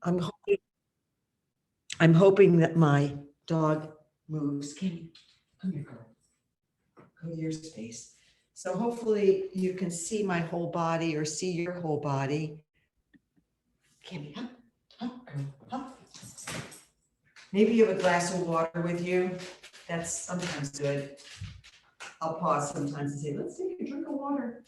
I'm hoping, I'm hoping that my dog moves. Kenny, come here, girl. Go to your space. So hopefully you can see my whole body or see your whole body. Kenny, up, up, girl, up. Maybe you have a glass of water with you. That's sometimes good. I'll pause sometimes and say, let's take a drink of water.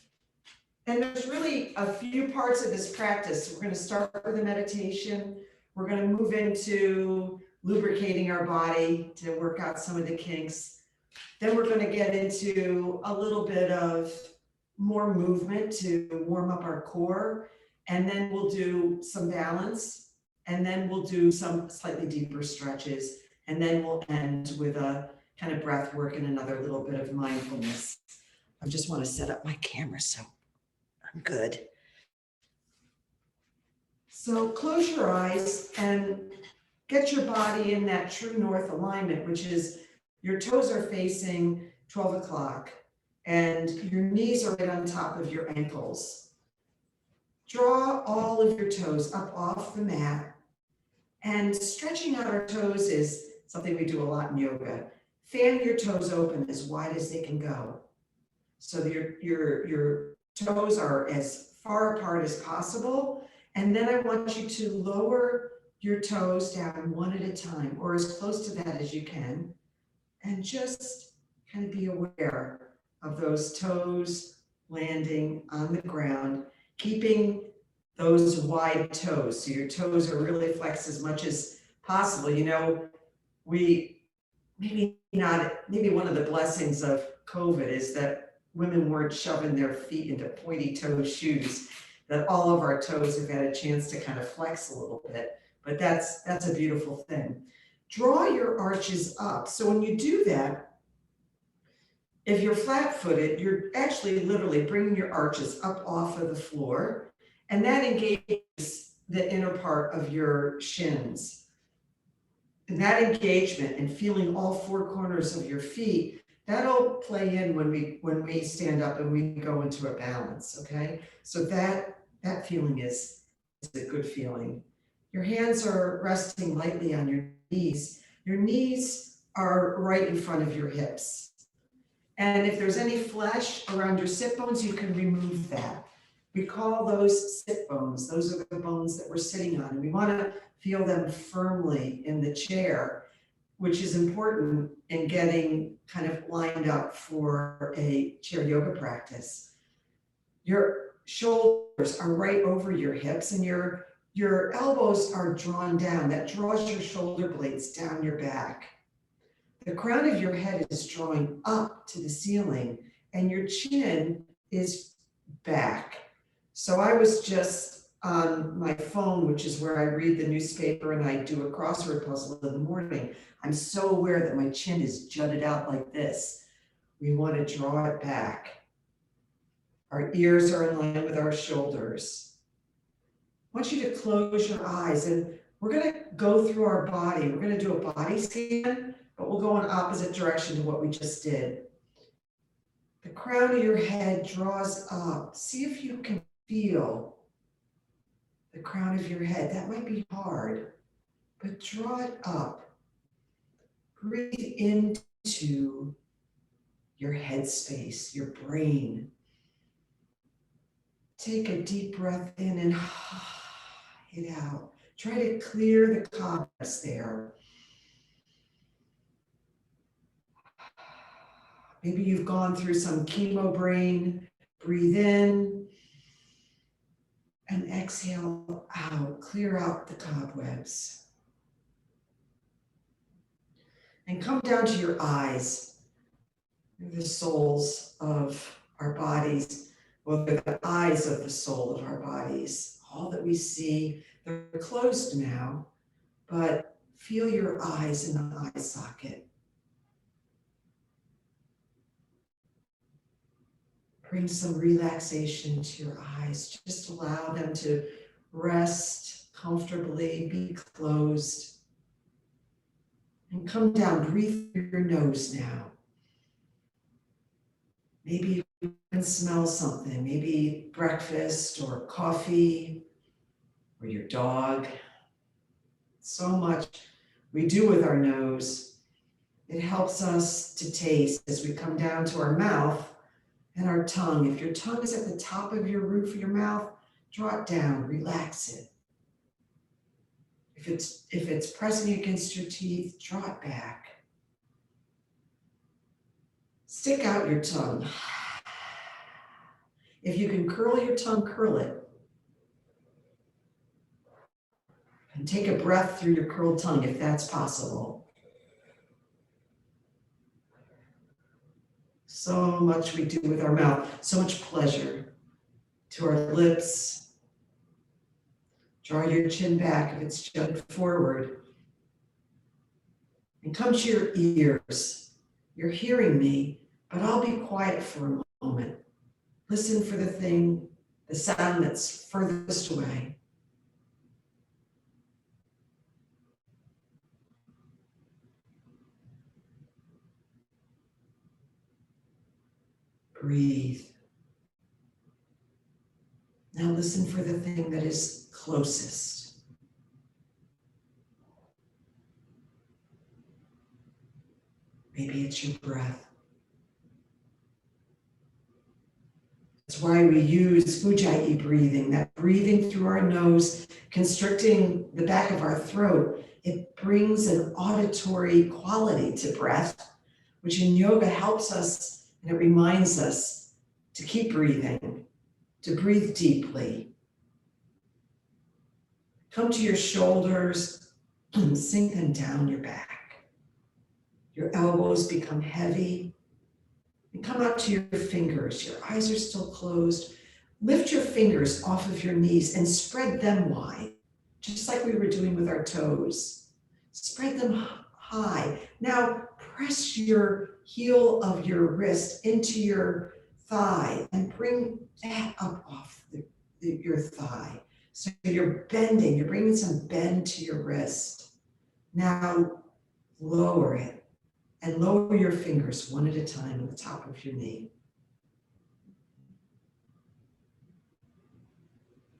And there's really a few parts of this practice. We're going to start with a meditation. We're going to move into lubricating our body to work out some of the kinks. Then we're going to get into a little bit of more movement to warm up our core. And then we'll do some balance. And then we'll do some slightly deeper stretches. And then we'll end with a kind of breath work and another little bit of mindfulness. I just want to set up my camera so I'm good. So close your eyes and get your body in that true north alignment, which is your toes are facing 12 o'clock and your knees are right on top of your ankles. Draw all of your toes up off the mat, and stretching out our toes is something we do a lot in yoga. Fan your toes open as wide as they can go. So your toes are as far apart as possible. And then I want you to lower your toes down one at a time, or as close to that as you can. And just kind of be aware of those toes landing on the ground, keeping those wide toes. So your toes are really flexed as much as possible. You know, maybe one of the blessings of COVID is that women weren't shoving their feet into pointy toe shoes, that all of our toes have had a chance to kind of flex a little bit, but that's a beautiful thing. Draw your arches up. So when you do that, if you're flat-footed, you're actually literally bringing your arches up off of the floor, and that engages the inner part of your shins. And that engagement and feeling all four corners of your feet, that'll play in when we stand up and we go into a balance, okay? So that feeling is a good feeling. Your hands are resting lightly on your knees. Your knees are right in front of your hips. And if there's any flesh around your sit bones, you can remove that. We call those sit bones. Those are the bones that we're sitting on. And we want to feel them firmly in the chair, which is important in getting kind of lined up for a chair yoga practice. Your shoulders are right over your hips, and your elbows are drawn down. That draws your shoulder blades down your back. The crown of your head is drawing up to the ceiling, and your chin is back. So I was just on my phone, which is where I read the newspaper and I do a crossword puzzle in the morning. I'm so aware that my chin is jutted out like this. We want to draw it back. Our ears are in line with our shoulders. I want you to close your eyes, and we're going to go through our body. We're going to do a body scan, but we'll go in opposite direction to what we just did. The crown of your head draws up. See if you can feel the crown of your head. That might be hard, but draw it up. Breathe into your head space, your brain. Take a deep breath in and it out. Try to clear the cobwebs there. Maybe you've gone through some chemo brain. Breathe in and exhale out. Clear out the cobwebs. And come down to your eyes. They're the soles of our bodies. Well, they're the eyes of the soul of our bodies. All that we see, they're closed now, but feel your eyes in the eye socket. Bring some relaxation to your eyes. Just allow them to rest comfortably, be closed. And come down, breathe through your nose now. Maybe you can smell something, maybe breakfast or coffee or your dog. So much we do with our nose. It helps us to taste as we come down to our mouth and our tongue. If your tongue is at the top of your roof of your mouth, draw it down, relax it. If it's pressing against your teeth, draw it back. Stick out your tongue. If you can curl your tongue, curl it. And take a breath through your curled tongue if that's possible. So much we do with our mouth, so much pleasure. To our lips. Draw your chin back if it's jutted forward. And come to your ears. You're hearing me, but I'll be quiet for a moment. Listen for the sound that's furthest away. Breathe. Now listen for the thing that is closest. Maybe it's your breath. That's why we use Ujjayi breathing, that breathing through our nose, constricting the back of our throat. It brings an auditory quality to breath, which in yoga helps us and it reminds us to keep breathing, to breathe deeply. Come to your shoulders, sink them down your back. Your elbows become heavy. And come out to your fingers. Your eyes are still closed. Lift your fingers off of your knees and spread them wide, just like we were doing with our toes. Spread them high. Now press your heel of your wrist into your thigh and bring that up off your thigh. So you're bending, you're bringing some bend to your wrist. Now lower it. And lower your fingers one at a time on the top of your knee.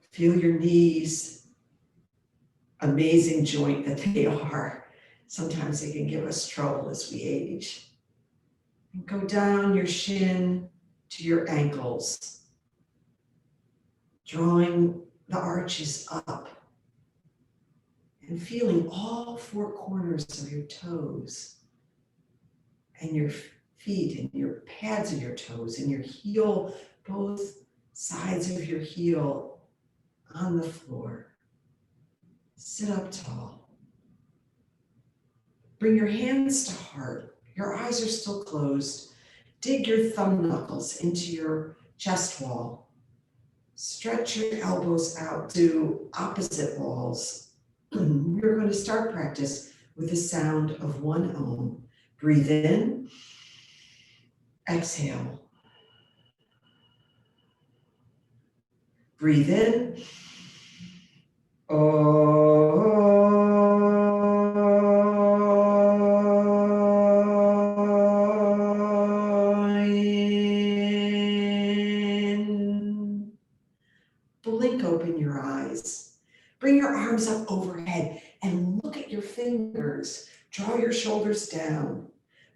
Feel your knees, amazing joint that they are. Sometimes they can give us trouble as we age. And go down your shin to your ankles, drawing the arches up and feeling all four corners of your toes and your feet and your pads of your toes and your heel, both sides of your heel on the floor. Sit up tall. Bring your hands to heart. Your eyes are still closed. Dig your thumb knuckles into your chest wall. Stretch your elbows out to opposite walls. We're going to start practice with the sound of one Om. Breathe in, exhale. Breathe in, in. Blink open your eyes. Bring your arms up overhead and look at your fingers. Draw your shoulders down.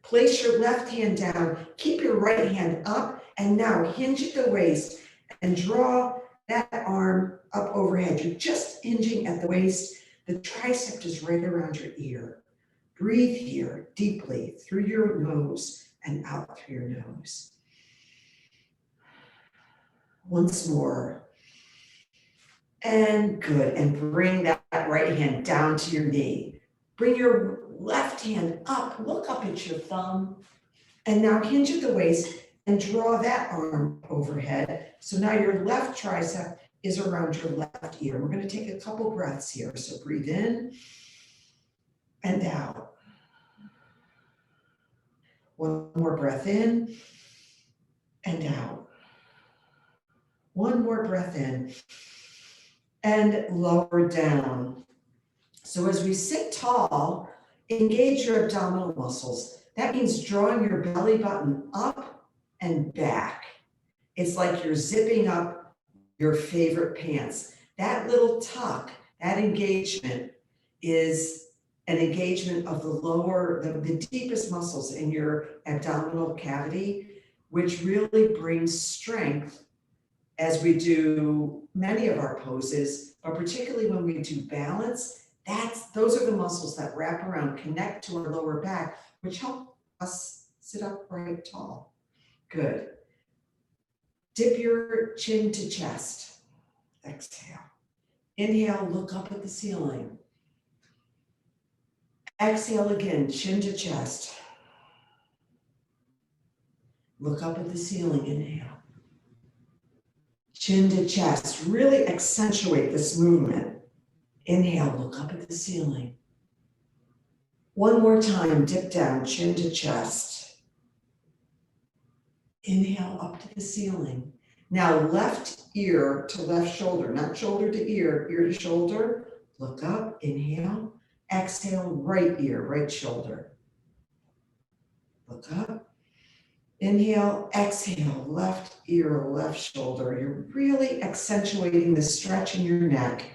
Place your left hand down. Keep your right hand up. And now hinge at the waist and draw that arm up overhead. You're just hinging at the waist. The tricep is right around your ear. Breathe here deeply through your nose and out through your nose. Once more. And good. And bring that right hand down to your knee. Bring your left hand up. Look up at your thumb. And now hinge at the waist and draw that arm overhead. So now your left tricep is around your left ear. We're going to take a couple breaths here. So breathe in and out. One more breath in and out. One more breath in and lower down. So as we sit tall, engage your abdominal muscles. That means drawing your belly button up and back. It's like you're zipping up your favorite pants. That little tuck, that engagement is an engagement of the deepest muscles in your abdominal cavity, which really brings strength as we do many of our poses, but particularly when we do balance. Those are the muscles that wrap around, connect to our lower back, which help us sit upright tall. Good. Dip your chin to chest. Exhale. Inhale, look up at the ceiling. Exhale again, chin to chest. Look up at the ceiling, inhale. Chin to chest, really accentuate this movement. Inhale, look up at the ceiling. One more time, dip down, chin to chest. Inhale up to the ceiling. Now left ear to left shoulder, not shoulder to ear to shoulder. Look up, inhale. Exhale, right ear, right shoulder. Look up. Inhale, exhale, left ear, left shoulder. You're really accentuating the stretch in your neck.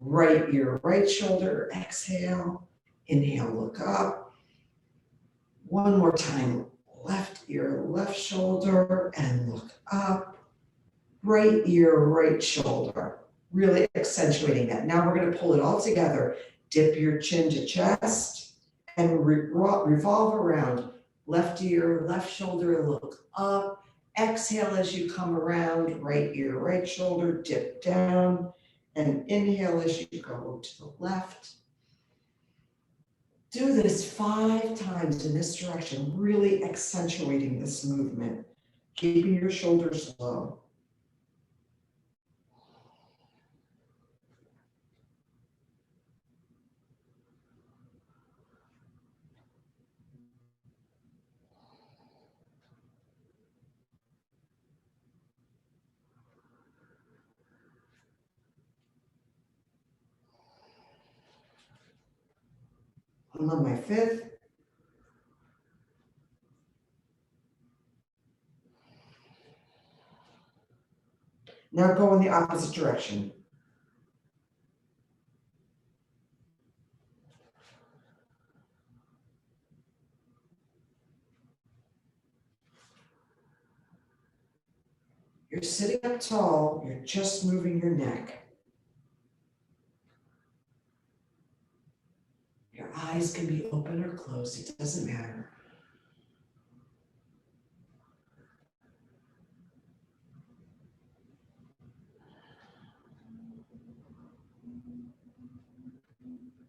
Right ear, right shoulder, exhale. Inhale, look up. One more time, left ear, left shoulder, and look up. Right ear, right shoulder. Really accentuating that. Now we're going to pull it all together. Dip your chin to chest and revolve around. Left ear, left shoulder, look up. Exhale as you come around. Right ear, right shoulder, dip down. And inhale as you go to the left. Do this 5 times in this direction, really accentuating this movement, keeping your shoulders low. I'm on my 5th. Now go in the opposite direction. You're sitting up tall, you're just moving your neck. Your eyes can be open or closed, it doesn't matter.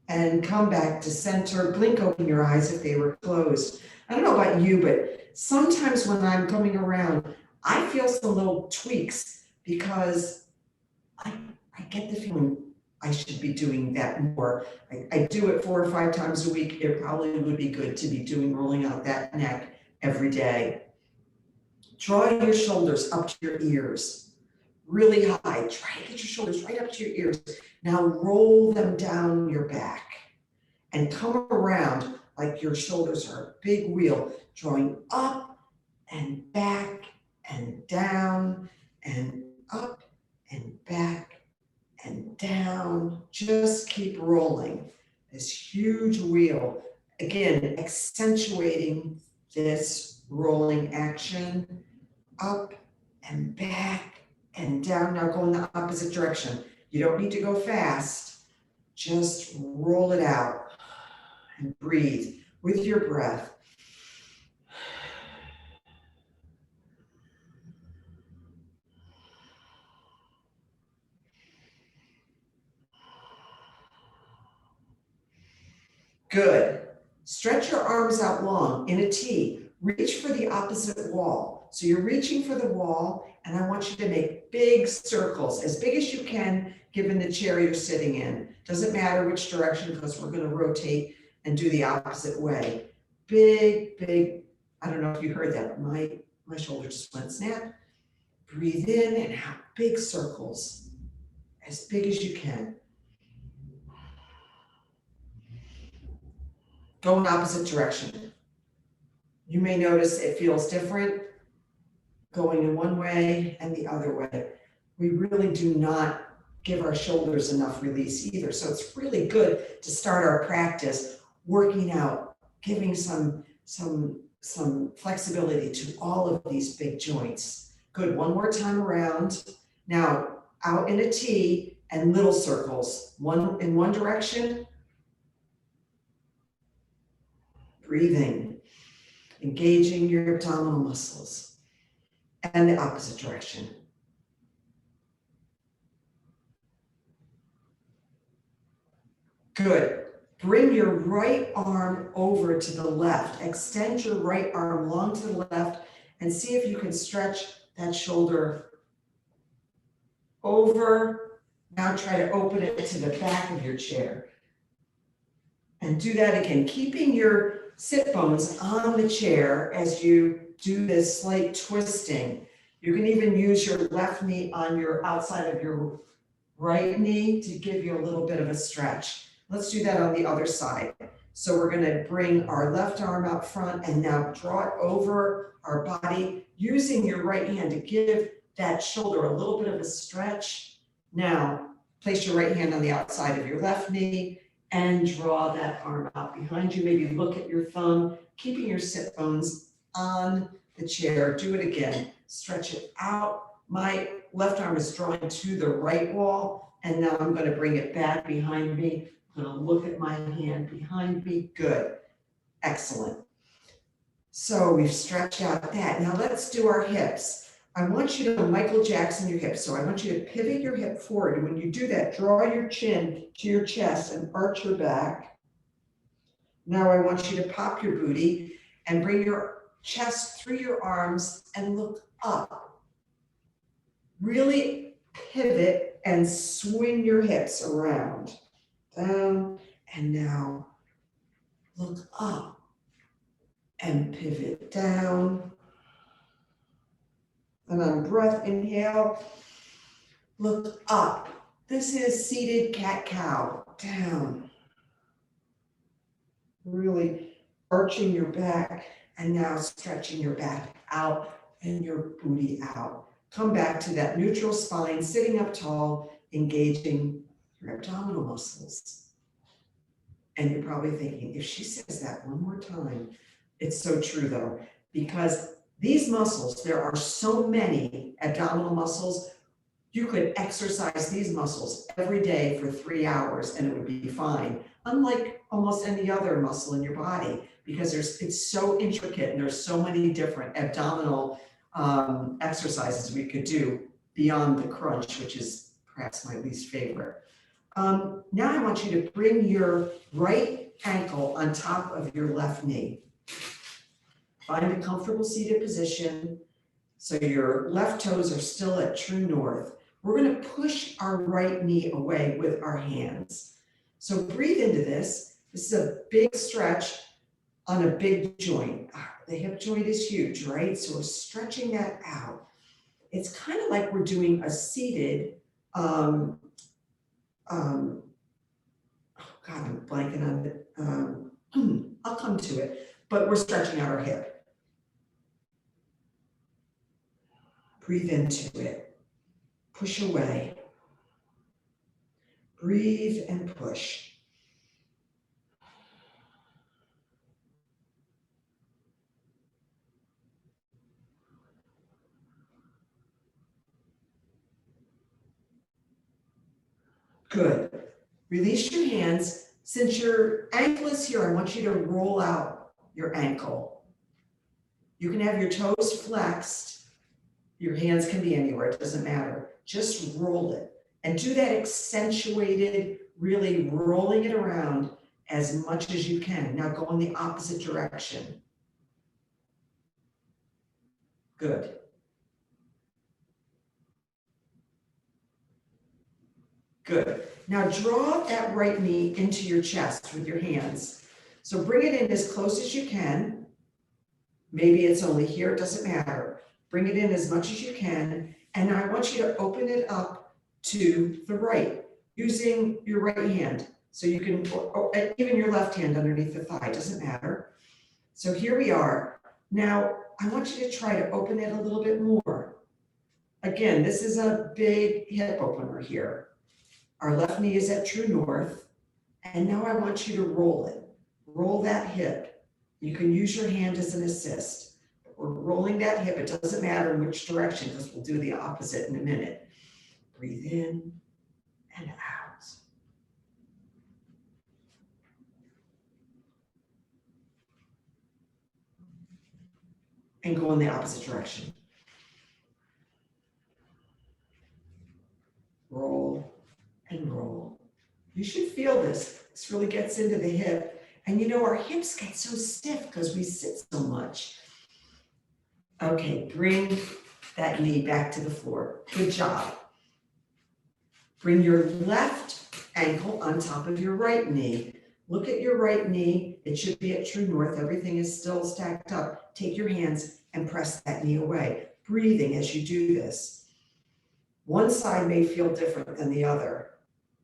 And come back to center, blink open your eyes if they were closed. I don't know about you, but sometimes when I'm coming around, I feel some little tweaks because I get the feeling I should be doing that more. I do it 4 or 5 times a week. It probably would be good to be rolling out that neck every day. Draw your shoulders up to your ears, really high. Try to get your shoulders right up to your ears. Now roll them down your back and come around like your shoulders are a big wheel, drawing up and back and down and up and back and down. Just keep rolling this huge wheel. Again, accentuating this rolling action, up and back and down. Now go in the opposite direction. You don't need to go fast. Just roll it out and breathe with your breath. Good. Stretch your arms out long in a T. Reach for the opposite wall. So you're reaching for the wall, and I want you to make big circles, as big as you can, given the chair you're sitting in. Doesn't matter which direction, because we're going to rotate and do the opposite way. Big, big, I don't know if you heard that, but my shoulder just went snap. Breathe in and out, big circles, as big as you can. Go in opposite direction. You may notice it feels different going in one way and the other way. We really do not give our shoulders enough release either. So it's really good to start our practice working out, giving some flexibility to all of these big joints. Good, one more time around. Now, out in a T and little circles, one in one direction. Breathing, engaging your abdominal muscles, and the opposite direction. Good. Bring your right arm over to the left. Extend your right arm long to the left and see if you can stretch that shoulder over. Now try to open it to the back of your chair. And do that again, keeping your sit bones on the chair as you do this slight twisting. You can even use your left knee on your outside of your right knee to give you a little bit of a stretch. Let's do that on the other side. So we're gonna bring our left arm out front and now draw it over our body, using your right hand to give that shoulder a little bit of a stretch. Now, place your right hand on the outside of your left knee and draw that arm out behind you. Maybe look at your thumb, keeping your sit bones on the chair. Do it again, stretch it out. My left arm is drawing to the right wall, and now I'm gonna bring it back behind me. I'm gonna look at my hand behind me. Good, excellent. So we've stretched out that. Now let's do our hips. I want you to Michael Jackson your hips. So I want you to pivot your hip forward. And when you do that, draw your chin to your chest and arch your back. Now I want you to pop your booty and bring your chest through your arms and look up. Really pivot and swing your hips around. Down, and now look up and pivot down. And on breath, inhale, look up. This is seated cat-cow, down. Really arching your back and now stretching your back out and your booty out. Come back to that neutral spine, sitting up tall, engaging your abdominal muscles. And you're probably thinking, if she says that one more time, it's so true though, because these muscles, there are so many abdominal muscles. You could exercise these muscles every day for 3 hours and it would be fine. Unlike almost any other muscle in your body, because it's so intricate and there's so many different abdominal exercises we could do beyond the crunch, which is perhaps my least favorite. Now I want you to bring your right ankle on top of your left knee. Find a comfortable seated position so your left toes are still at true north. We're going to push our right knee away with our hands. So breathe into this. This is a big stretch on a big joint. The hip joint is huge, right? So we're stretching that out. It's kind of like we're doing a seated, oh God, I'm blanking on it. I'll come to it, but we're stretching out our hip. Breathe into it, push away. Breathe and push. Good. Release your hands. Since your ankle is here, I want you to roll out your ankle. You can have your toes flexed. Your hands can be anywhere, it doesn't matter. Just roll it. And do that accentuated, really rolling it around as much as you can. Now go in the opposite direction. Good. Good. Now draw that right knee into your chest with your hands. So bring it in as close as you can. Maybe it's only here, it doesn't matter. Bring it in as much as you can. And I want you to open it up to the right using your right hand. So you can, even your left hand underneath the thigh, doesn't matter. So here we are. Now, I want you to try to open it a little bit more. Again, this is a big hip opener here. Our left knee is at true north. And now I want you to roll it. Roll that hip. You can use your hand as an assist. We're rolling that hip. It doesn't matter in which direction because we'll do the opposite in a minute. Breathe in and out. And go in the opposite direction. Roll and roll. You should feel this. This really gets into the hip. And you know, our hips get so stiff because we sit so much. Okay, bring that knee back to the floor. Good job. Bring your left ankle on top of your right knee. Look at your right knee. It should be at true north. Everything is still stacked up. Take your hands and press that knee away. Breathing as you do this. One side may feel different than the other.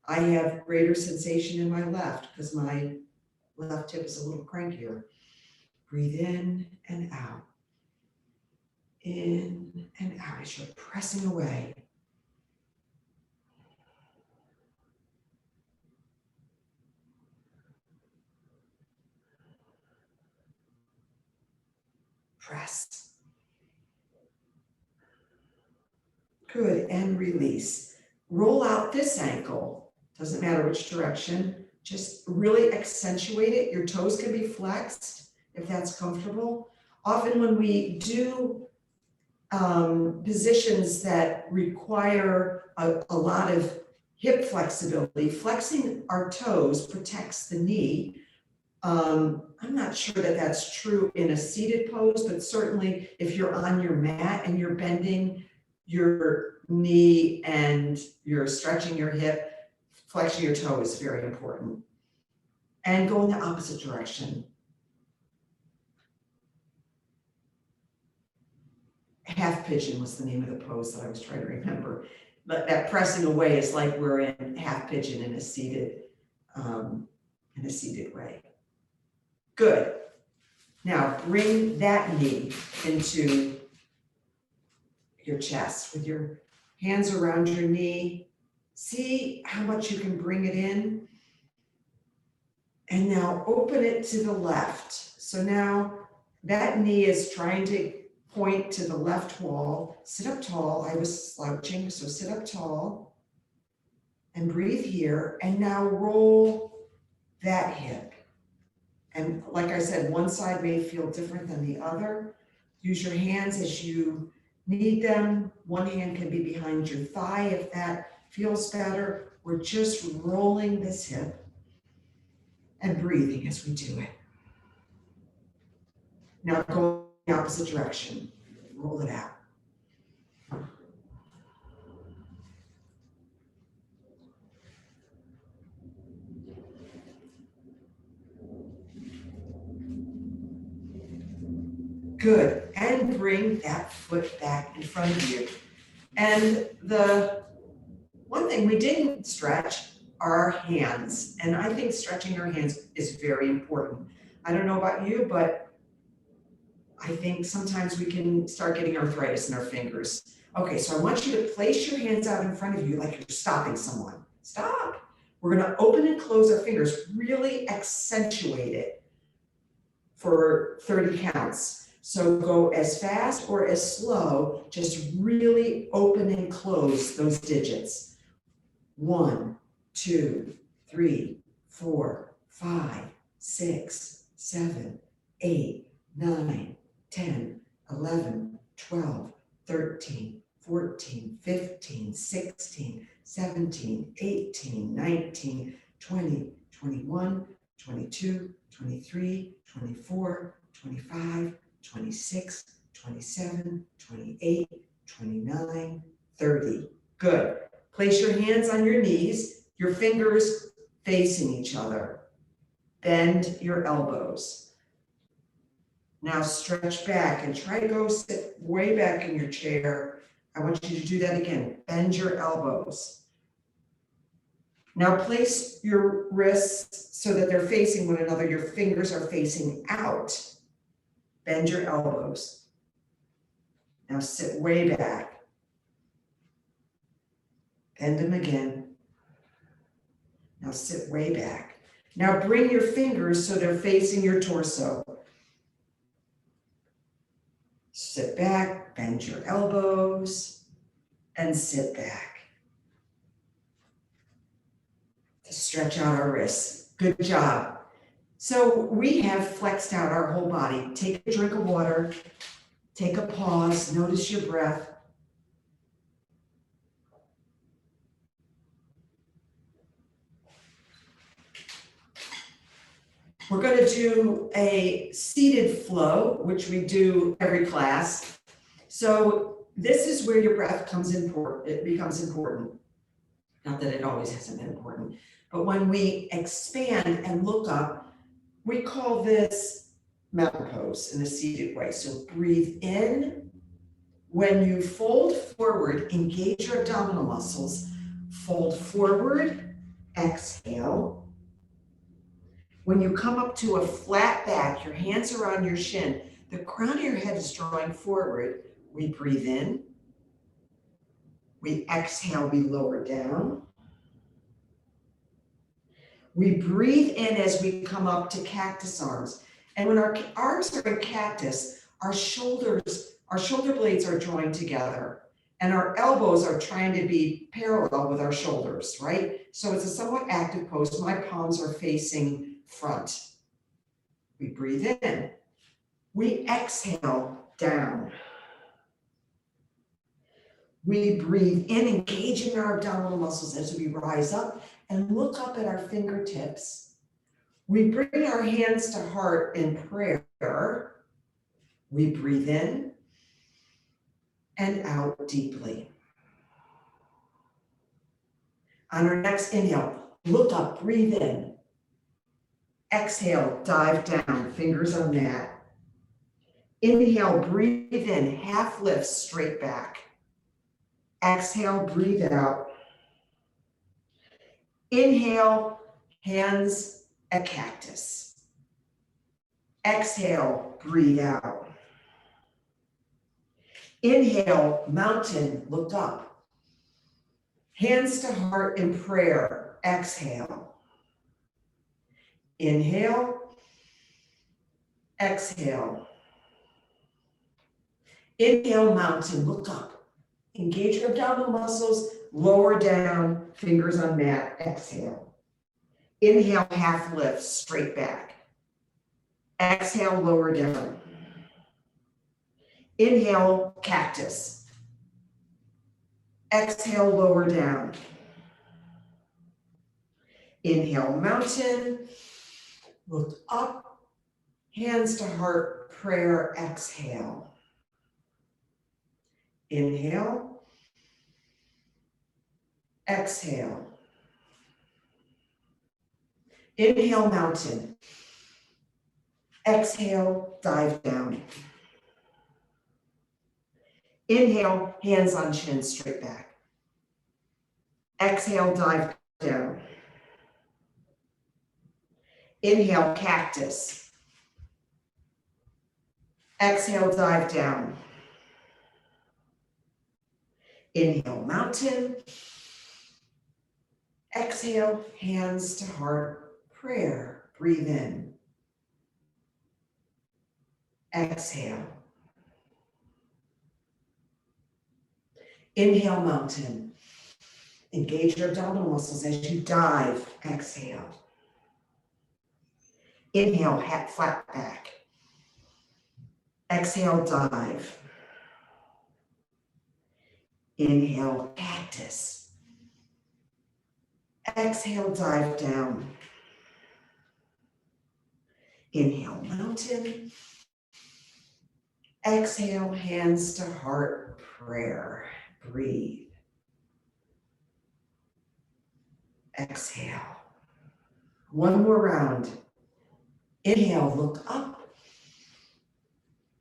I have greater sensation in my left because my left hip is a little crankier. Breathe in and out. In and out as you're pressing away. Press. Good, and release. Roll out this ankle. Doesn't matter which direction. Just really accentuate it. Your toes can be flexed if that's comfortable. Often when we do positions that require a lot of hip flexibility, flexing our toes protects the knee. I'm not sure that that's true in a seated pose, but certainly if you're on your mat and you're bending your knee and you're stretching your hip, flexing your toe is very important. And go in the opposite direction. Half pigeon was the name of the pose that I was trying to remember. But that pressing away is like we're in half pigeon in a seated way. Good. Now bring that knee into your chest with your hands around your knee. See how much you can bring it in. And now open it to the left. So now that knee is trying to point to the left wall. Sit up tall. I was slouching, so sit up tall and breathe here. And now roll that hip. And like I said, one side may feel different than the other. Use your hands as you need them. One hand can be behind your thigh if that feels better. We're just rolling this hip and breathing as we do it. Now go in the opposite direction. Roll it out. Good. And bring that foot back in front of you. And the one thing we didn't stretch are our hands. And I think stretching our hands is very important. I don't know about you, but I think sometimes we can start getting arthritis in our fingers. Okay, so I want you to place your hands out in front of you like you're stopping someone. Stop. We're gonna open and close our fingers, really accentuate it for 30 counts. So go as fast or as slow, just really open and close those digits. 1, 2, 3, 4, 5, 6, 7, 8, 9, 10, 11, 12, 13, 14, 15, 16, 17, 18, 19, 20, 21, 22, 23, 24, 25, 26, 27, 28, 29, 30. Good. Place your hands on your knees, your fingers facing each other. Bend your elbows. Now stretch back and try to go sit way back in your chair. I want you to do that again. Bend your elbows. Now place your wrists so that they're facing one another. Your fingers are facing out. Bend your elbows. Now sit way back. Bend them again. Now sit way back. Now bring your fingers so they're facing your torso. Sit back, bend your elbows, and sit back. To stretch out our wrists. Good job. So we have flexed out our whole body. Take a drink of water, take a pause, notice your breath. We're going to do a seated flow, which we do every class. So this is where your breath becomes important. Not that it always hasn't been important, but when we expand and look up, we call this mountain pose in a seated way. So breathe in. When you fold forward, engage your abdominal muscles, fold forward, exhale. When you come up to a flat back, your hands are on your shin, the crown of your head is drawing forward, we breathe in. We exhale, we lower down. We breathe in as we come up to cactus arms. And when our arms are in cactus, our shoulder blades are drawing together and our elbows are trying to be parallel with our shoulders, right? So it's a somewhat active pose. My palms are facing front. We breathe in. We exhale down. We breathe in, engaging our abdominal muscles as we rise up and look up at our fingertips. We bring our hands to heart in prayer. We breathe in and out deeply. On our next inhale, look up, breathe in. Exhale, dive down, fingers on mat. Inhale, breathe in, half lift, straight back. Exhale, breathe out. Inhale, hands at cactus. Exhale, breathe out. Inhale, mountain, look up. Hands to heart in prayer. Exhale. Inhale. Exhale. Inhale, mountain, look up. Engage your abdominal muscles, lower down, fingers on mat. Exhale. Inhale, half lift, straight back. Exhale, lower down. Inhale, cactus. Exhale, lower down. Inhale, mountain. Look up. Hands to heart, prayer. Exhale. Inhale. Exhale. Inhale, mountain. Exhale, dive down. Inhale, hands on chin, straight back. Exhale, dive down. Inhale, cactus. Exhale, dive down. Inhale, mountain. Exhale, hands to heart, prayer. Breathe in. Exhale. Inhale, mountain. Engage your abdominal muscles as you dive. Exhale. Inhale, flat back. Exhale, dive. Inhale, cactus. Exhale, dive down. Inhale, mountain. Exhale, hands to heart, prayer. Breathe. Exhale. One more round. Inhale, look up.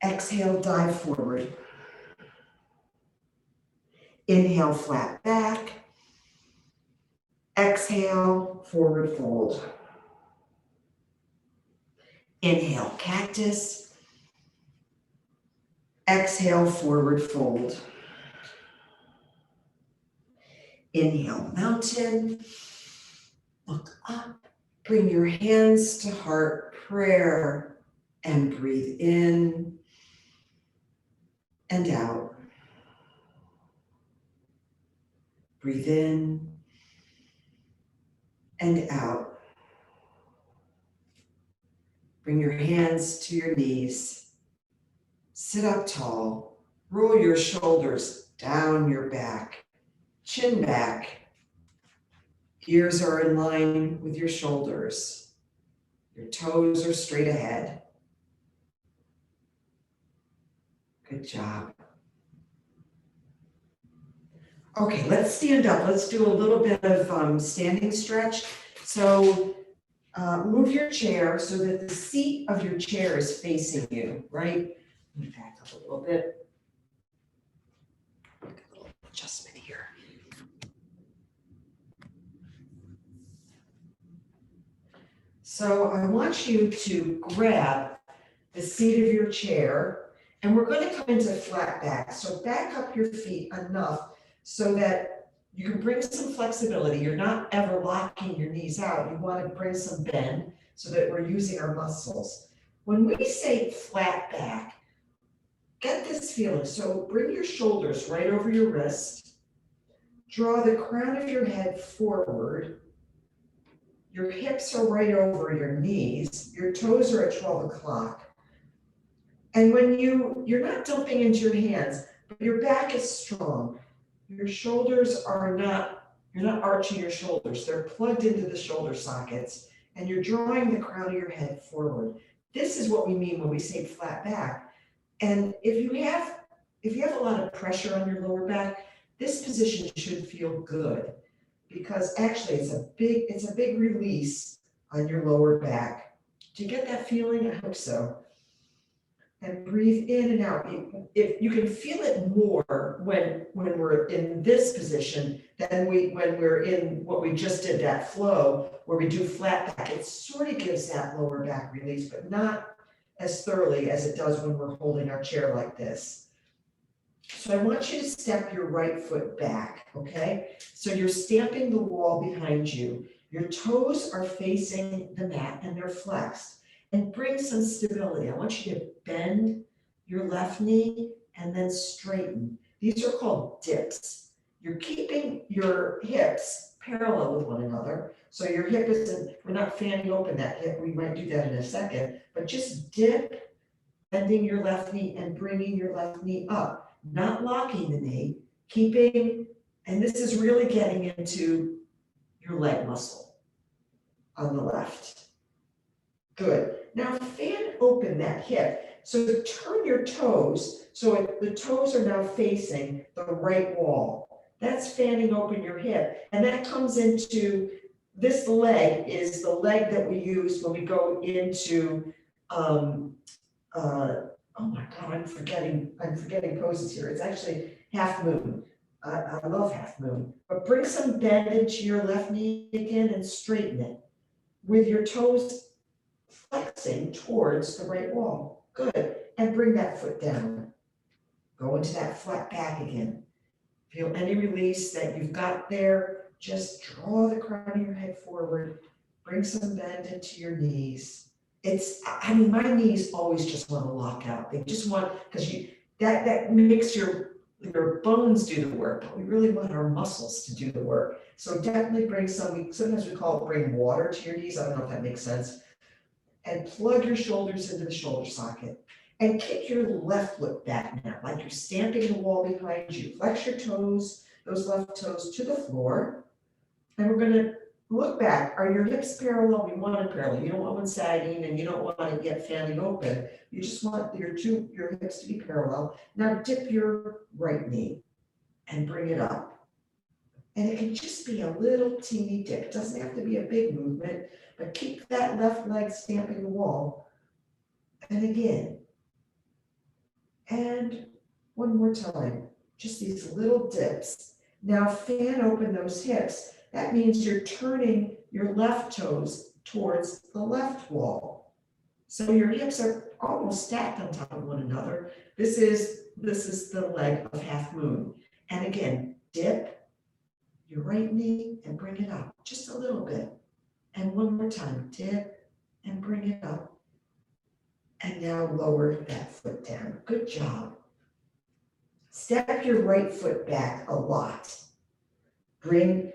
Exhale, dive forward. Inhale, flat back. Exhale, forward fold. Inhale, cactus. Exhale, forward fold. Inhale, mountain. Look up, bring your hands to heart prayer, and breathe in and out. Breathe in and out. Bring your hands to your knees. Sit up tall. Roll your shoulders down your back. Chin back. Ears are in line with your shoulders. Your toes are straight ahead. Good job. Okay, let's stand up. Let's do a little bit of standing stretch. So move your chair so that the seat of your chair is facing you, right? Let me back up a little bit. Make a little adjustment here. So I want you to grab the seat of your chair, and we're going to come into flat back. So back up your feet enough so that you can bring some flexibility. You're not ever locking your knees out. You want to bring some bend so that we're using our muscles. When we say flat back, get this feeling. So bring your shoulders right over your wrist. Draw the crown of your head forward. Your hips are right over your knees. Your toes are at 12 o'clock. And when you're not dumping into your hands, but your back is strong. Your shoulders are not, you're not arching your shoulders. They're plugged into the shoulder sockets, and you're drawing the crown of your head forward. This is what we mean when we say flat back. And if you have a lot of pressure on your lower back, this position should feel good, because actually it's a big release on your lower back. Do you get that feeling? I hope so. And breathe in and out. If you can feel it more when we're in this position than when we're in what we just did, that flow where we do flat back. It sort of gives that lower back release, but not as thoroughly as it does when we're holding our chair like this. So I want you to step your right foot back, okay? So you're stamping the wall behind you. Your toes are facing the mat and they're flexed. And bring some stability. I want you to bend your left knee and then straighten. These are called dips. You're keeping your hips parallel with one another. So your hip isn't, we're not fanning open that hip. We might do that in a second, but just dip, bending your left knee and bringing your left knee up. Not locking the knee, keeping, and this is really getting into your leg muscle on the left. Good. Now fan open that hip. So turn your toes, so the toes are now facing the right wall. That's fanning open your hip. And that comes into, this leg is the leg that we use when we go into, oh my God, I'm forgetting poses here. It's actually half moon. I love half moon. But bring some bend into your left knee again and straighten it with your toes flexing towards the right wall. Good. And bring that foot down. Go into that flat back again. Feel any release that you've got there. Just draw the crown of your head forward. Bring some bend into your knees. My knees always just want to lock out. They just want, because that makes your bones do the work, but we really want our muscles to do the work. So definitely bring sometimes we call it bring water to your knees. I don't know if that makes sense. And plug your shoulders into the shoulder socket. And kick your left foot back now, like you're stamping the wall behind you. Flex your toes, those left toes to the floor. And we're gonna look back. Are your hips parallel? We want it parallel. You don't want one sagging and you don't want it yet fanning open. You just want your hips to be parallel. Now dip your right knee and bring it up. And it can just be a little teeny dip. It doesn't have to be a big movement, but keep that left leg stamping the wall. And again. And one more time, just these little dips. Now fan open those hips. That means you're turning your left toes towards the left wall. So your hips are almost stacked on top of one another. This is the leg of half moon. And again, dip your right knee and bring it up just a little bit. And one more time, dip and bring it up. And now lower that foot down. Good job. Step your right foot back a lot. Bring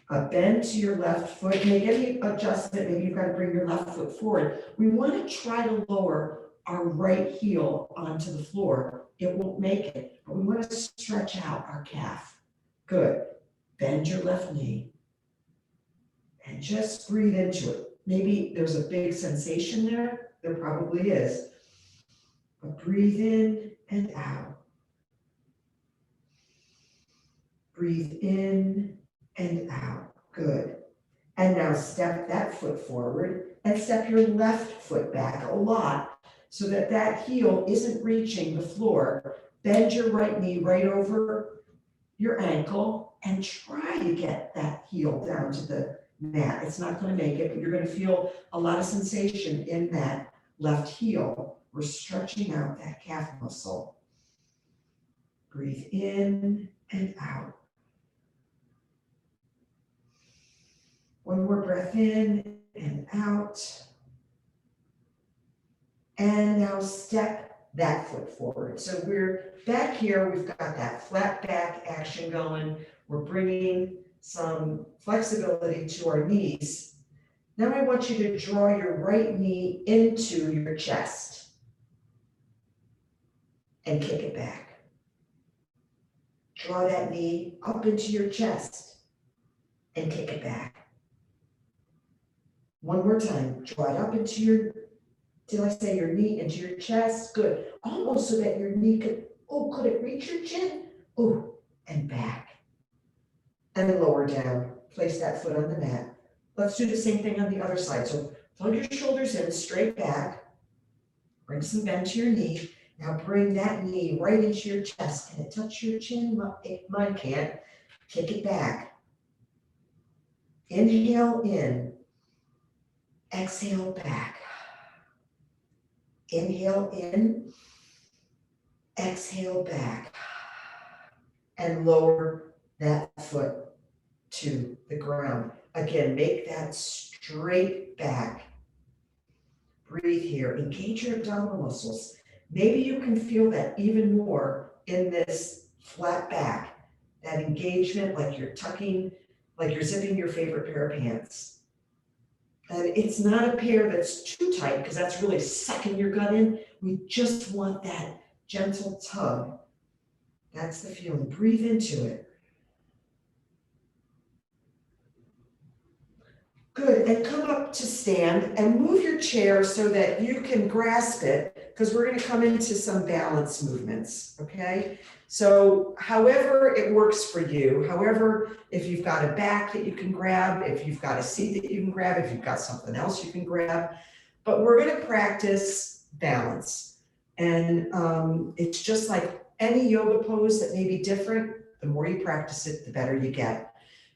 a bend to your left foot. Make any adjustment. Maybe you've got to bring your left foot forward. We want to try to lower our right heel onto the floor. It won't make it, but we want to stretch out our calf. Good. Bend your left knee and just breathe into it. Maybe there's a big sensation there. There probably is. But breathe in and out. Breathe in and out. Good. And now step that foot forward and step your left foot back a lot so that that heel isn't reaching the floor. Bend your right knee right over your ankle and try to get that heel down to the mat. It's not going to make it, but you're going to feel a lot of sensation in that left heel. We're stretching out that calf muscle. Breathe in and out. One more breath in and out. And now step that foot forward. So we're back here, we've got that flat back action going. We're bringing some flexibility to our knees. Now I want you to draw your right knee into your chest and kick it back. Draw that knee up into your chest and kick it back. One more time, draw it up into your, till I say your knee into your chest. Good. Almost so that your knee could it reach your chin? Oh, and back. And then lower down. Place that foot on the mat. Let's do the same thing on the other side. So plug your shoulders in, straight back. Bring some bend to your knee. Now bring that knee right into your chest. Can it touch your chin? Mine can't. Kick it back. Inhale in. Exhale back. Inhale in. Exhale back. And lower that foot to the ground. Again, make that straight back. Breathe here. Engage your abdominal muscles. Maybe you can feel that even more in this flat back. That engagement, like you're tucking, like you're zipping your favorite pair of pants. And it's not a pair that's too tight because that's really sucking your gut in. We just want that gentle tug. That's the feeling. Breathe into it. Good, and come up to stand and move your chair so that you can grasp it, because we're going to come into some balance movements, okay? So however it works for you, however, if you've got a back that you can grab, if you've got a seat that you can grab, if you've got something else you can grab, but we're going to practice balance. And it's just like any yoga pose that may be different. The more you practice it, the better you get.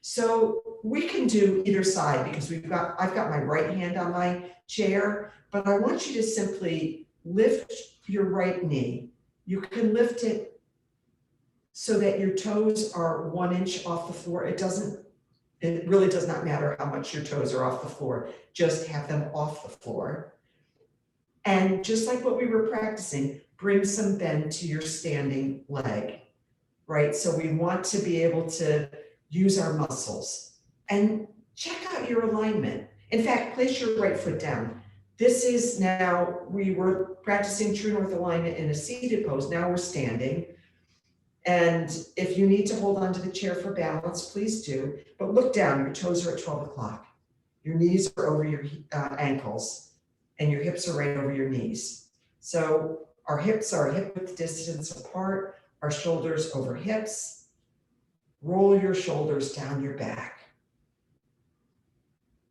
So we can do either side because I've got my right hand on my chair, but I want you to simply lift your right knee. You can lift it so that your toes are 1 inch off the floor. It really does not matter how much your toes are off the floor, just have them off the floor. And just like what we were practicing, bring some bend to your standing leg, right? So we want to be able to use our muscles and check out your alignment. In fact, place your right foot down. This is now, we were practicing true north alignment in a seated pose. Now we're standing. And if you need to hold onto the chair for balance, please do. But look down, your toes are at 12 o'clock. Your knees are over your ankles and your hips are right over your knees. So our hips are hip width distance apart, our shoulders over hips. Roll your shoulders down your back.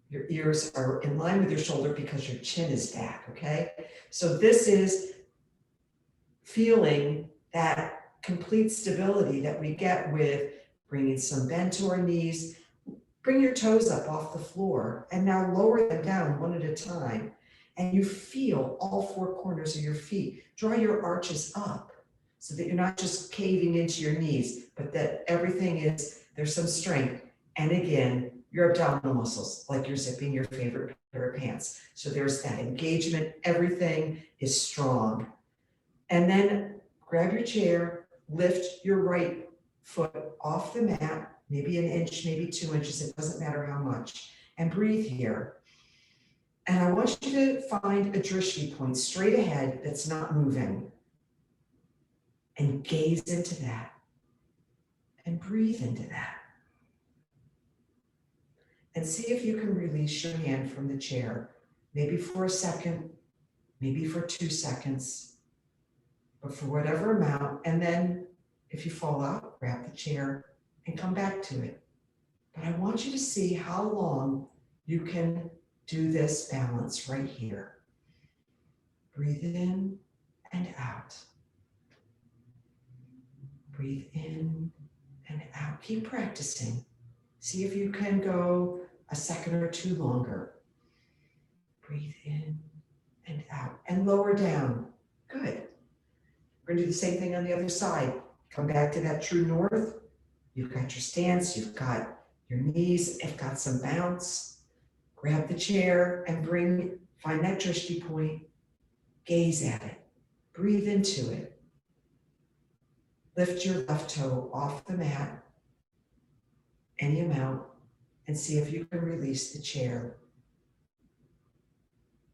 Your ears are in line with your shoulder because your chin is back, okay? So this is feeling that complete stability that we get with bringing some bend to our knees. Bring your toes up off the floor and now lower them down one at a time. And you feel all 4 corners of your feet. Draw your arches up so that you're not just caving into your knees, but that everything is, there's some strength. And again, your abdominal muscles, like you're zipping your favorite pair of pants. So there's that engagement, everything is strong. And then grab your chair, lift your right foot off the mat, maybe an inch, maybe 2 inches, it doesn't matter how much, and breathe here. And I want you to find a drishti point straight ahead that's not moving. And gaze into that. And breathe into that. And see if you can release your hand from the chair, maybe for a second, maybe for 2 seconds, but for whatever amount. And then if you fall out, grab the chair and come back to it. But I want you to see how long you can do this balance right here. Breathe in and out. Breathe in and out. Keep practicing. See if you can go a second or 2 longer. Breathe in and out and lower down. Good. We're going to do the same thing on the other side. Come back to that true north. You've got your stance, you've got your knees, you've got some bounce. Grab the chair and find that drishti point. Gaze at it. Breathe into it. Lift your left toe off the mat, any amount, and see if you can release the chair.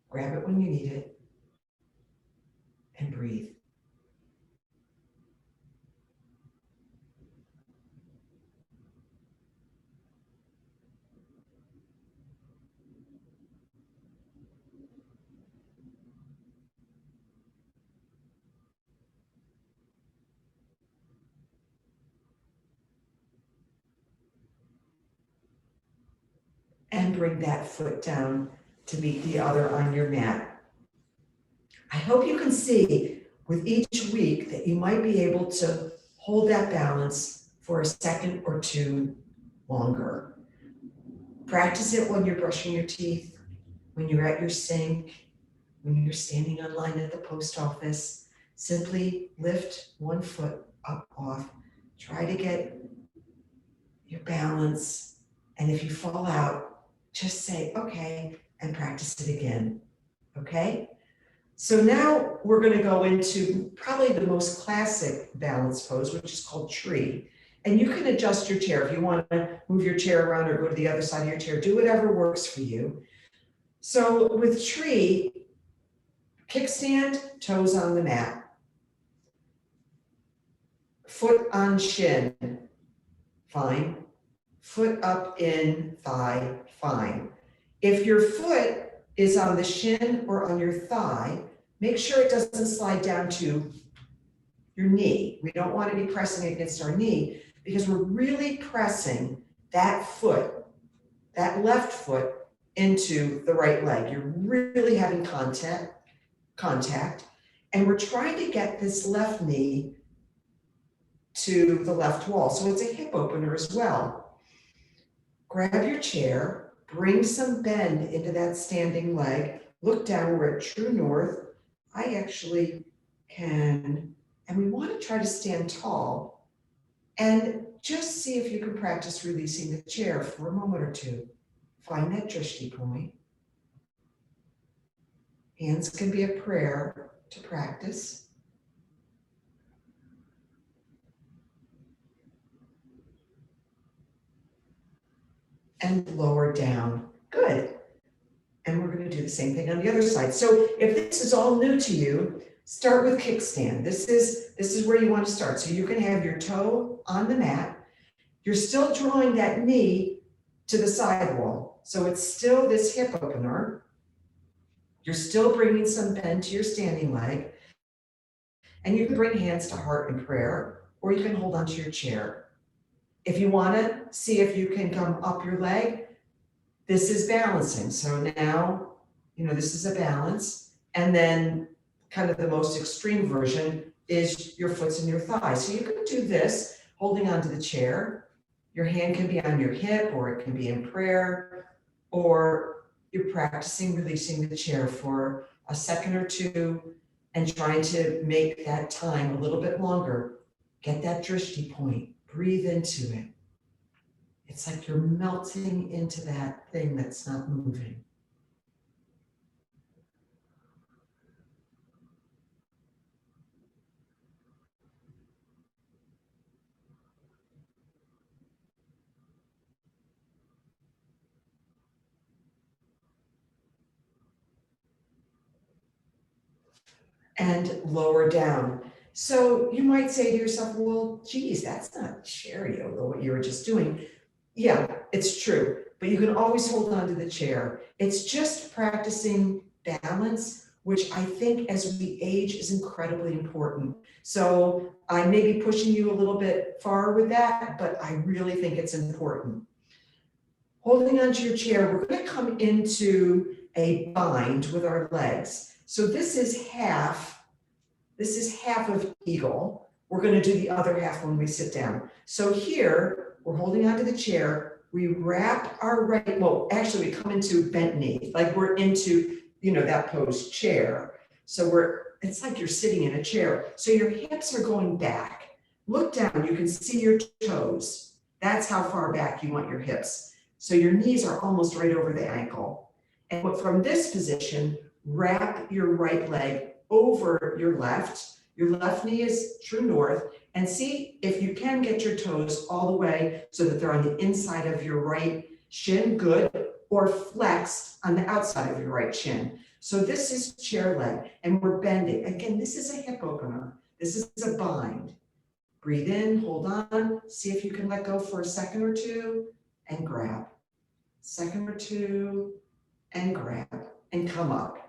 Grab it when you need it, and breathe. And bring that foot down to meet the other on your mat. I hope you can see with each week that you might be able to hold that balance for a second or 2 longer. Practice it when you're brushing your teeth, when you're at your sink, when you're standing on line at the post office. Simply lift one foot up off. Try to get your balance. And if you fall out, just say, okay, and practice it again, okay? So now we're gonna go into probably the most classic balance pose, which is called tree. And you can adjust your chair. If you wanna move your chair around or go to the other side of your chair, do whatever works for you. So with tree, kickstand, toes on the mat. Foot on shin, fine. Foot up in thigh, fine. If your foot is on the shin or on your thigh, make sure it doesn't slide down to your knee. We don't want to be pressing against our knee because we're really pressing that foot, that left foot, into the right leg. You're really having contact, and we're trying to get this left knee to the left wall. So it's a hip opener as well. Grab your chair, bring some bend into that standing leg, look down, we're at true north. I actually can, and we want to try to stand tall and just see if you can practice releasing the chair for a moment or 2. Find that drishti point. Hands can be a prayer to practice. And lower down. Good. And we're going to do the same thing on the other side. So if this is all new to you, start with kickstand. This is where you want to start. So you can have your toe on the mat. You're still drawing that knee to the sidewall. So it's still this hip opener. You're still bringing some bend to your standing leg. And you can bring hands to heart in prayer, or you can hold onto your chair. If you want to see if you can come up your leg, this is balancing. So now, this is a balance. And then kind of the most extreme version is your foot's in your thighs. So you can do this, holding onto the chair. Your hand can be on your hip, or it can be in prayer, or you're practicing releasing the chair for a second or 2 and trying to make that time a little bit longer. Get that drishti point. Breathe into it It's like you're melting into that thing that's not moving. And lower down. So you might say to yourself, well, geez, that's not chair yoga, what you were just doing. Yeah, it's true, but you can always hold on to the chair. It's just practicing balance, which I think as we age is incredibly important. So I may be pushing you a little bit far with that, but I really think it's important. Holding onto your chair, we're going to come into a bind with our legs. So this is half of eagle. We're going to do the other half when we sit down. So here, we're holding onto the chair. We wrap our right, well, actually we come into bent knee, like we're into, that pose chair. So it's like you're sitting in a chair. So your hips are going back. Look down, you can see your toes. That's how far back you want your hips. So your knees are almost right over the ankle. And from this position, wrap your right leg over your left. Your left knee is true north, and see if you can get your toes all the way so that they're on the inside of your right shin, good, or flexed on the outside of your right shin. So this is chair leg, and we're bending. Again, this is a hip opener. This is a bind. Breathe in, hold on, see if you can let go for a second or two, and grab. Second or two, and grab, and come up.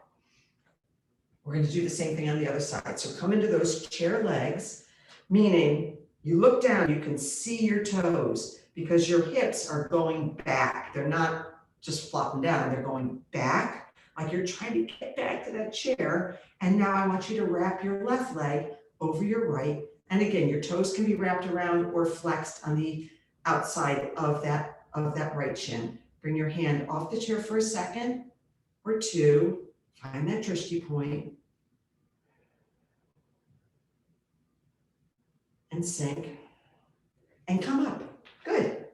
We're going to do the same thing on the other side. So come into those chair legs, meaning you look down, you can see your toes because your hips are going back. They're not just flopping down, they're going back, like you're trying to get back to that chair. And now I want you to wrap your left leg over your right. And again, your toes can be wrapped around or flexed on the outside of that right shin. Bring your hand off the chair for a second or two. Find that drishti point and sink and come up. Good,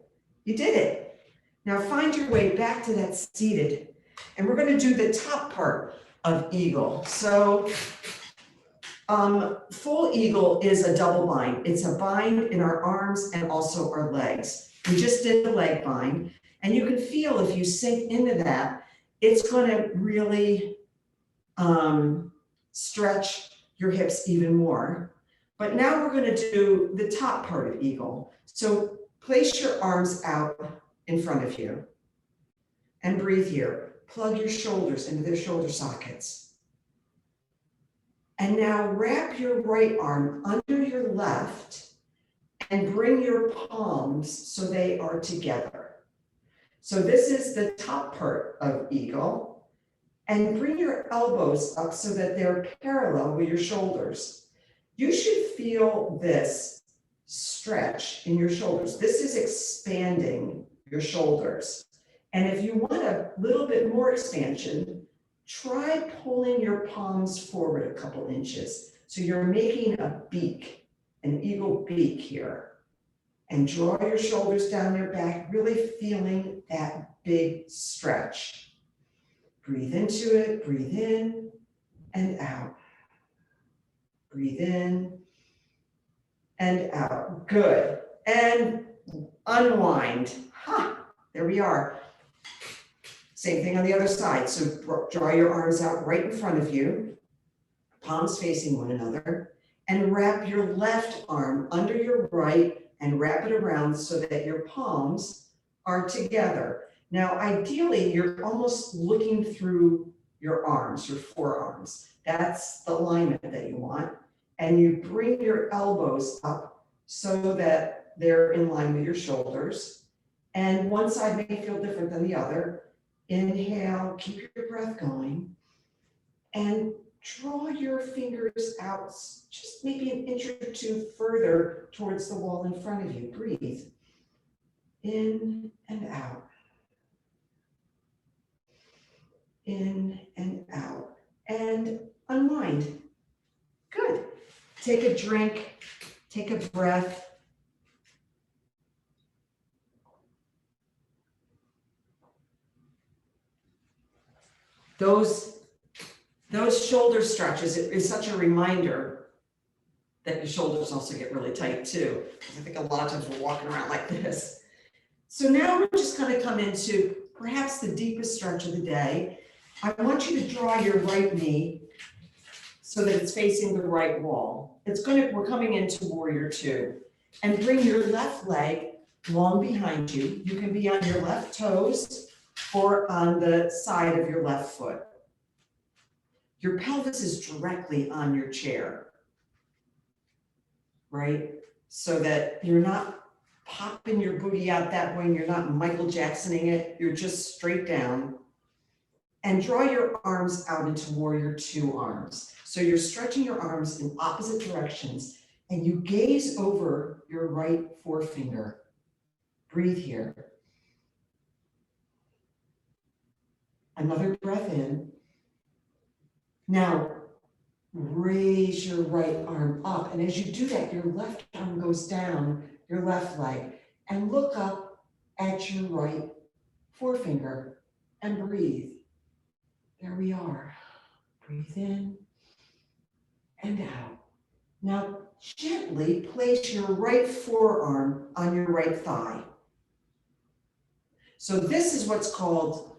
you did it. Now find your way back to that seated, and we're going to do the top part of eagle. So full eagle is a double bind. It's a bind in our arms and also our legs. We just did the leg bind, and you can feel if you sink into that, it's going to really stretch your hips even more. But now we're going to do the top part of eagle. So place your arms out in front of you and breathe here. Plug your shoulders into their shoulder sockets. And now wrap your right arm under your left and bring your palms so they are together. So this is the top part of eagle. And bring your elbows up so that they're parallel with your shoulders. You should feel this stretch in your shoulders. This is expanding your shoulders. And if you want a little bit more expansion, try pulling your palms forward a couple inches. So you're making a beak, an eagle beak here. And draw your shoulders down your back, really feeling that big stretch. Breathe into it, breathe in and out. Breathe in and out. Good. And unwind. There we are. Same thing on the other side. So draw your arms out right in front of you, palms facing one another, and wrap your left arm under your right and wrap it around so that your palms are together. Now, ideally, you're almost looking through your arms, your forearms. That's the alignment that you want. And you bring your elbows up so that they're in line with your shoulders. And one side may feel different than the other. Inhale, keep your breath going. And draw your fingers out just maybe an inch or two further towards the wall in front of you. Breathe in and out. In and out, and unwind. Good. Take a drink, take a breath. those shoulder stretches is such a reminder that your shoulders also get really tight too. Because I think a lot of times we're walking around like this. So now we're just going to come into perhaps the deepest stretch of the day. I want you to draw your right knee so that it's facing the right wall. We're coming into warrior two. And bring your left leg long behind you. You can be on your left toes or on the side of your left foot. Your pelvis is directly on your chair, right? So that you're not popping your booty out that way and you're not Michael Jacksoning it. You're just straight down. And draw your arms out into warrior two arms. So you're stretching your arms in opposite directions and you gaze over your right forefinger. Breathe here. Another breath in. Now, raise your right arm up. And as you do that, your left arm goes down, your left leg, and look up at your right forefinger and breathe. There we are. Breathe in and out. Now, gently place your right forearm on your right thigh. So this is what's called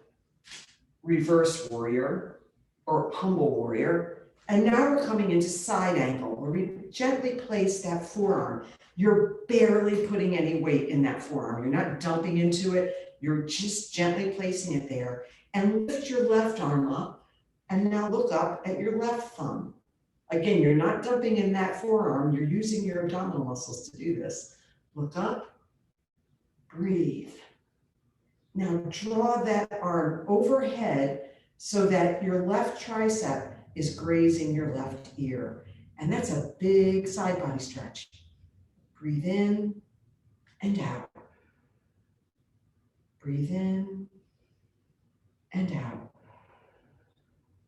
reverse warrior or humble warrior. And now we're coming into side angle where we gently place that forearm. You're barely putting any weight in that forearm. You're not dumping into it. You're just gently placing it there. And lift your left arm up and now look up at your left thumb. Again, you're not dumping in that forearm. You're using your abdominal muscles to do this. Look up, breathe. Now draw that arm overhead so that your left tricep is grazing your left ear. And that's a big side body stretch. Breathe in and out. Breathe in and out.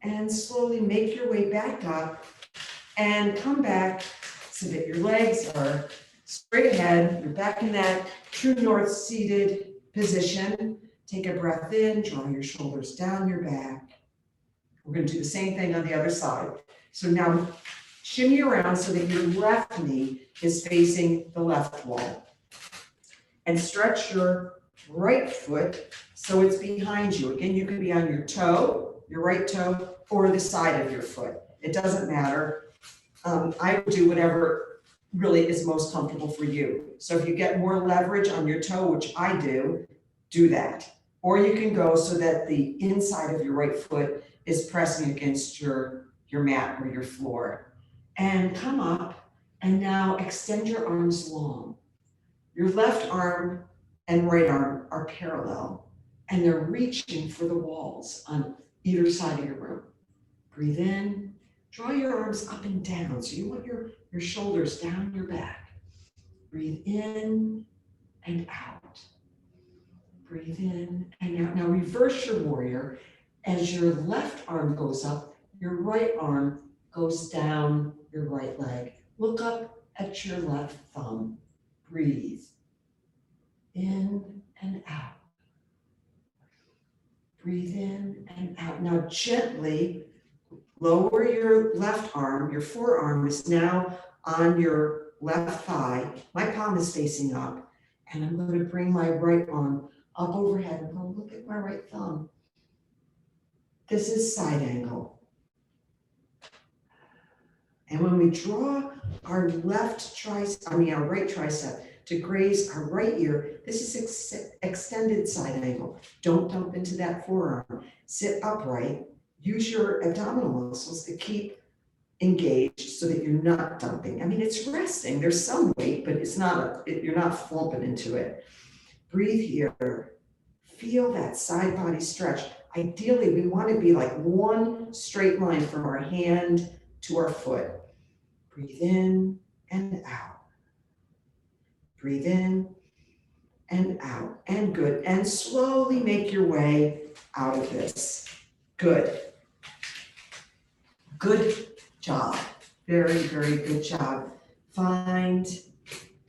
And slowly make your way back up and come back so that your legs are straight ahead. You're back in that true north seated position. Take a breath in, draw your shoulders down your back. We're going to do the same thing on the other side. So now shimmy around so that your left knee is facing the left wall. And stretch your right foot so it's behind you. Again, you can be on your toe, your right toe, or the side of your foot. It doesn't matter. I would do whatever really is most comfortable for you. So if you get more leverage on your toe, which I do that. Or you can go so that the inside of your right foot is pressing against your mat or your floor. And come up and now extend your arms long. Your left arm and right arm are parallel and they're reaching for the walls on either side of your room. Breathe in, draw your arms up and down. So you want your shoulders down your back. Breathe in and out. Breathe in and out. Now reverse your warrior. As your left arm goes up, your right arm goes down your right leg. Look up at your left thumb. Breathe in and out. Breathe in and out. Now gently lower your left arm. Your forearm is now on your left thigh. My palm is facing up. And I'm going to bring my right arm up overhead. I'm going to look at my right thumb. This is side angle. And when we draw our right tricep to graze our right ear, this is extended side angle. Don't dump into that forearm. Sit upright. Use your abdominal muscles to keep engaged so that you're not dumping. I mean, it's resting. There's some weight, but it's not you're not flumping into it. Breathe here. Feel that side body stretch. Ideally, we want to be like one straight line from our hand to our foot. Breathe in and out. Breathe in and out. And good. And slowly make your way out of this. Good. Good job. Very, very good job. Find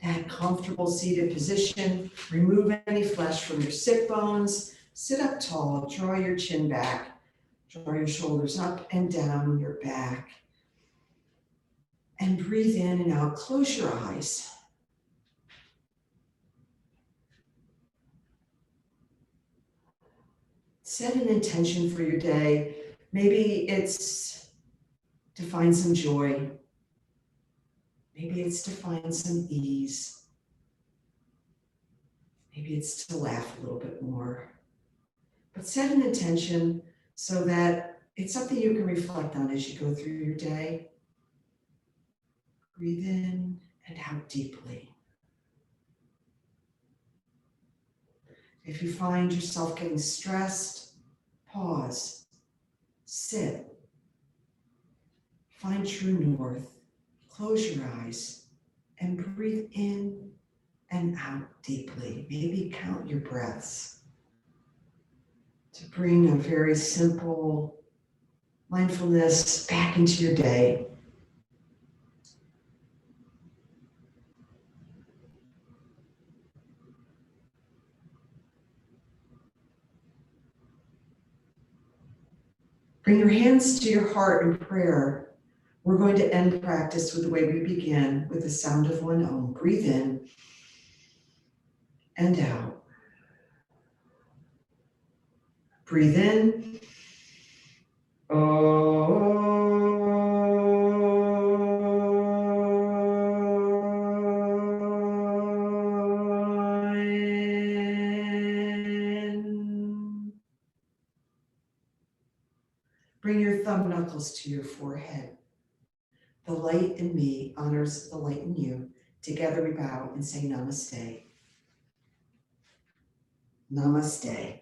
that comfortable seated position. Remove any flesh from your sit bones. Sit up tall. Draw your chin back. Draw your shoulders up and down your back. And breathe in and out. Close your eyes. Set an intention for your day. Maybe it's to find some joy. Maybe it's to find some ease. Maybe it's to laugh a little bit more. But set an intention so that it's something you can reflect on as you go through your day. Breathe in and out deeply. If you find yourself getting stressed, pause, sit, find true north, close your eyes, and breathe in and out deeply. Maybe count your breaths to bring a very simple mindfulness back into your day. Bring your hands to your heart in prayer. We're going to end practice with the way we begin, with the sound of one Om. Breathe in and out. Breathe in. Bring your thumb knuckles to your forehead. The light in me honors the light in you. Together we bow and say namaste. Namaste.